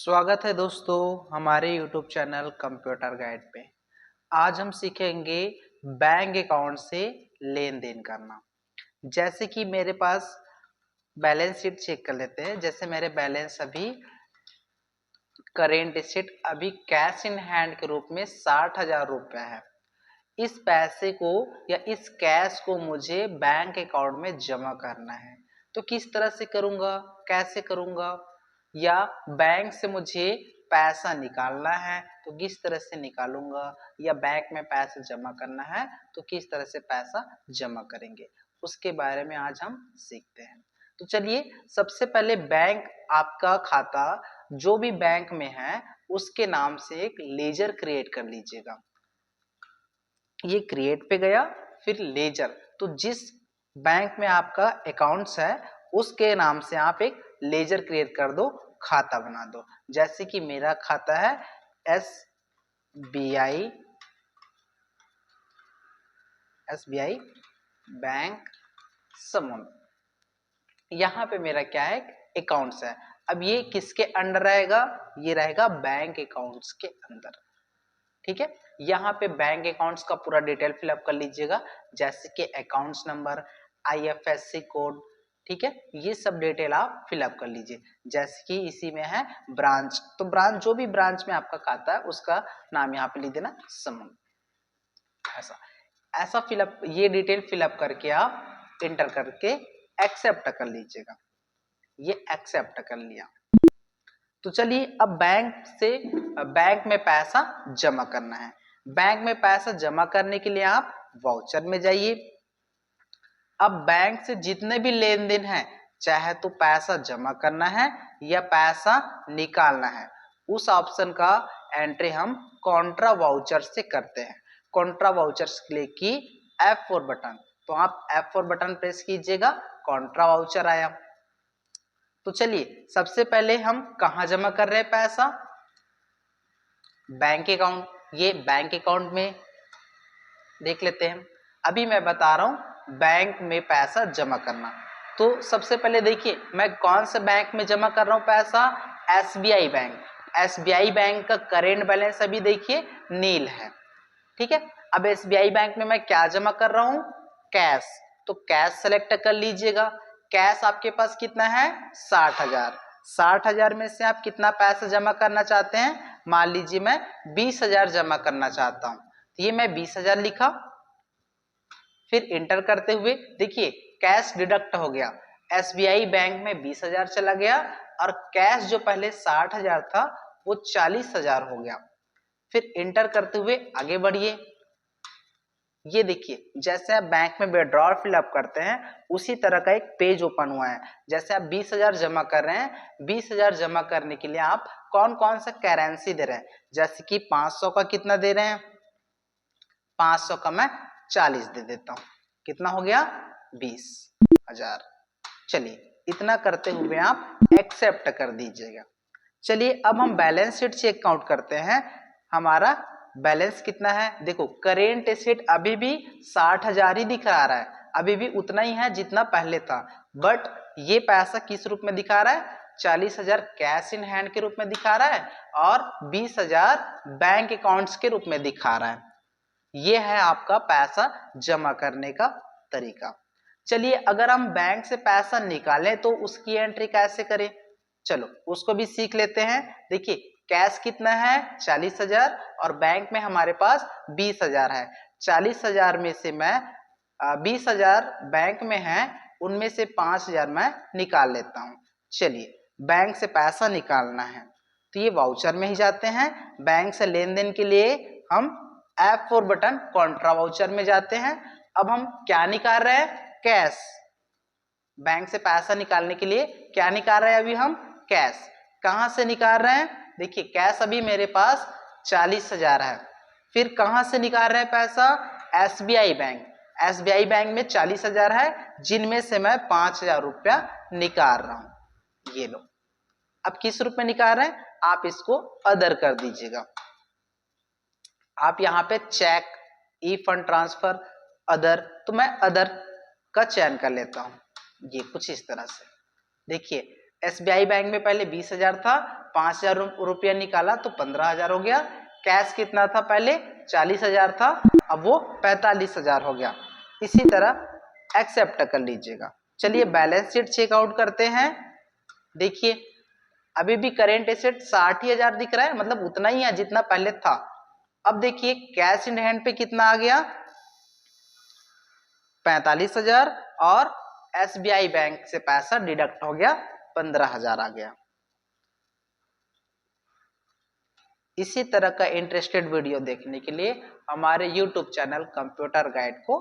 स्वागत है दोस्तों हमारे YouTube चैनल कंप्यूटर गाइड पे। आज हम सीखेंगे बैंक अकाउंट से लेन देन करना। जैसे कि मेरे पास बैलेंस शीट चेक कर लेते हैं। जैसे मेरे बैलेंस अभी करेंट शीट अभी कैश इन हैंड के रूप में 60,000 रुपया है। इस पैसे को या इस कैश को मुझे बैंक अकाउंट में जमा करना है। तो किस तरह से करूंगा, कैसे करूंगा, या बैंक से मुझे पैसा निकालना है तो किस तरह से निकालूंगा, या बैंक में पैसा जमा करना है तो किस तरह से पैसा जमा करेंगे, उसके बारे में आज हम सीखते हैं। तो चलिए, सबसे पहले बैंक आपका खाता जो भी बैंक में है उसके नाम से एक लेजर क्रिएट कर लीजिएगा। ये क्रिएट पे गया, फिर लेजर, तो जिस बैंक में आपका अकाउंट्स है उसके नाम से आप एक लेजर क्रिएट कर दो, खाता बना दो। जैसे कि मेरा खाता है एसबीआई बैंक समूह। यहाँ पे मेरा क्या है, अकाउंट्स है। अब ये किसके अंडर रहेगा, ये रहेगा बैंक अकाउंट्स के अंदर। ठीक है, यहाँ पे बैंक अकाउंट्स का पूरा डिटेल फिलअप कर लीजिएगा, जैसे कि अकाउंट्स नंबर, आईएफएससी कोड। ठीक है, ये सब डिटेल आप फिलअप कर लीजिए। जैसे कि इसी में है ब्रांच, तो ब्रांच जो भी ब्रांच में आपका खाता है उसका नाम यहाँ पे लिख देना समूह। ऐसा ऐसा फिलअप, ये डिटेल फिलअप करके आप इंटर करके एक्सेप्ट कर लीजिएगा। ये एक्सेप्ट कर लिया। तो चलिए, अब बैंक में पैसा जमा करना है। बैंक में पैसा जमा करने के लिए आप वाउचर में जाइए। अब बैंक से जितने भी लेन देन है, चाहे तो पैसा जमा करना है या पैसा निकालना है, उस ऑप्शन का एंट्री हम कॉन्ट्रा वाउचर से करते हैं। कॉन्ट्रा वाउचर्स के लिए की F4 बटन, तो आप F4 बटन प्रेस कीजिएगा, कॉन्ट्रा वाउचर आया। तो चलिए, सबसे पहले हम कहां जमा कर रहे हैं पैसा, बैंक अकाउंट। ये बैंक अकाउंट में देख लेते हैं। अभी मैं बता रहा हूं बैंक में पैसा जमा करना। तो सबसे पहले देखिए, मैं कौन से बैंक में जमा कर रहा हूं पैसा, एसबीआई बैंक। एसबीआई बैंक का करेंट बैलेंस अभी देखिए नील है। ठीक है, अब एसबीआई बैंक में मैं क्या जमा कर रहा हूं, कैश। तो कैश सेलेक्ट कर लीजिएगा। कैश आपके पास कितना है, 60,000। 60,000 में से आप कितना पैसा जमा करना चाहते हैं, मान लीजिए मैं 20,000 जमा करना चाहता हूं, तो ये मैं 20,000 लिखा। फिर इंटर करते हुए देखिए कैश डिडक्ट हो गया, एसबीआई बैंक में 20,000 चला गया और कैश जो पहले 60,000 था वो 40,000 हो गया। फिर इंटर करते हुए आगे बढ़िए। ये देखिए, जैसे आप बैंक में विड्रॉल फिलअप करते हैं उसी तरह का एक पेज ओपन हुआ है। जैसे आप 20,000 जमा कर रहे हैं, 20,000 जमा करने के लिए आप कौन कौन सा करेंसी दे रहे हैं, जैसे कि 500 का कितना दे रहे हैं, 500 का मैं 40 दे देता हूं, कितना हो गया, 20,000। चलिए, इतना करते हुए आप एक्सेप्ट कर दीजिएगा। चलिए, अब हम बैलेंस शीट चेक काउंट करते हैं, हमारा बैलेंस कितना है। देखो, करेंट एसेट अभी भी 60,000 ही दिखा रहा है, अभी भी उतना ही है जितना पहले था। बट ये पैसा किस रूप में दिखा रहा है, 40,000 कैश इन हैंड के रूप में दिखा रहा है और 20,000 बैंक अकाउंट्स के रूप में दिखा रहा है। ये है आपका पैसा जमा करने का तरीका। चलिए, अगर हम बैंक से पैसा निकालें तो उसकी एंट्री कैसे करें, चलो उसको भी सीख लेते हैं। देखिए, कैश कितना है, 40,000 और बैंक में हमारे पास 20,000 है। 40,000 में से मैं 20,000 बैंक में है, उनमें से 5,000 मैं निकाल लेता हूं। चलिए, बैंक से पैसा निकालना है तो ये वाउचर में ही जाते हैं। बैंक से लेन देन के लिए हम F4 बटन कॉन्ट्रा वाउचर में जाते हैं। अब हम क्या निकाल रहे हैं, कैश। बैंक से पैसा निकालने के लिए क्या निकाल रहे हैं, अभी हम कैश। कहां से निकाल रहे हैं, देखिए कैश अभी मेरे पास 40,000 है। फिर कहां से निकाल रहे हैं पैसा, एसबीआई बैंक। एसबीआई बैंक में 40,000 है, जिनमें से मैं 5,000 रुपया निकाल रहा हूं। ये लो, अब किस रूप में निकाल रहे हैं, आप इसको अदर कर दीजिएगा। आप यहाँ पे चेक, ई फंड ट्रांसफर, अदर, तो मैं अदर का चयन कर लेता हूं। ये कुछ इस तरह से देखिए, एसबीआई बैंक में पहले 20,000 था, 5,000 रुपया निकाला तो 15,000 हो गया। कैश कितना था पहले 40,000 था, अब वो 45,000 हो गया। इसी तरह एक्सेप्ट कर लीजिएगा। चलिए बैलेंस शीट चेकआउट करते हैं। देखिए अभी भी करेंट एसेट 60,000 दिख रहा है, मतलब उतना ही है जितना पहले था। अब देखिए कैश इन हैंड पे कितना आ गया 45,000 और एसबीआई बैंक से पैसा डिडक्ट हो गया 15,000 आ गया। इसी तरह का इंटरेस्टेड वीडियो देखने के लिए हमारे YouTube चैनल कंप्यूटर गाइड को